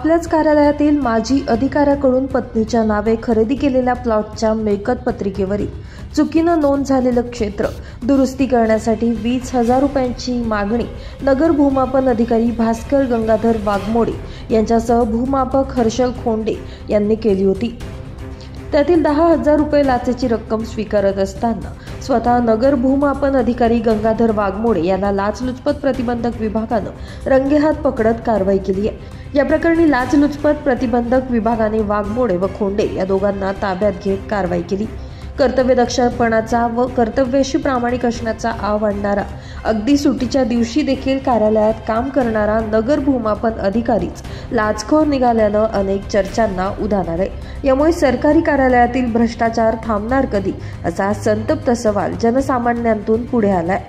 आपल्याच कार्यालयातील माजी अधिकाऱ्याकडून पत्नीच्या नावे खरेदी केलेल्या प्लॉटच्या मिळकत पत्रिकेवरील चुकीनं नोंद झालेलं क्षेत्र दुरुस्ती करण्यासाठी 20,000 रुपयांची मागणी नगर भूमापन अधिकारी भास्कर गंगाधर वाघमोडे यांच्यासह भूमापक हर्षल खोंडे यांनी केली होती। त्यातील 10,000 रुपये लाचेची रक्कम स्वीकारत असताना स्वतः नगर भूमापन अधिकारी गंगाधर वाघमोडे यांना लाचलुचपत प्रतिबंधक विभागानं रंगेहात पकडत कारवाई केली आहे। या प्रकरणी लाचलुचपत प्रतिबंधक विभागाने वाघमोडे व खोंडे या दोघांना ताब्यात घेत कारवाई केली। कर्तव्यदक्षपणाचा व कर्तव्याशी प्रामाणिक असण्याचा आव आणणारा, अगदी सुट्टीच्या दिवशी देखील कार्यालयात काम करणारा नगर भूमापन अधिकारीच लाचखोर निघाल्यानं अनेक चर्चांना उधाण आलंय। यामुळे सरकारी कार्यालयातील भ्रष्टाचार थांबणार कधी असा संतप्त सवाल जनसामान्यांतून पुढे आलाय।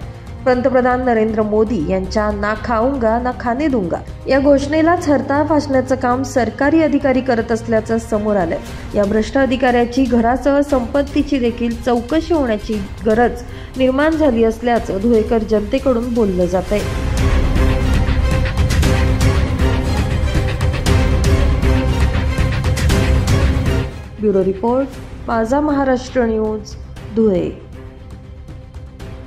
पंतप्रधान नरेंद्र मोदी यांच्या ना खाऊंगा ना खाने दूंगा या घोषणेलाच हरताळ फासण्याचं काम सरकारी अधिकारी करत असल्याचं समोर आलंय। या भ्रष्ट अधिकाऱ्याची घरासह संपत्तीची देखील चौकशी होण्याची गरज निर्माण झाली असल्याचं धुळेकर जनतेकडून बोललं जातंय। ब्युरो रिपोर्ट, माझा महाराष्ट्र न्यूज, धुळे।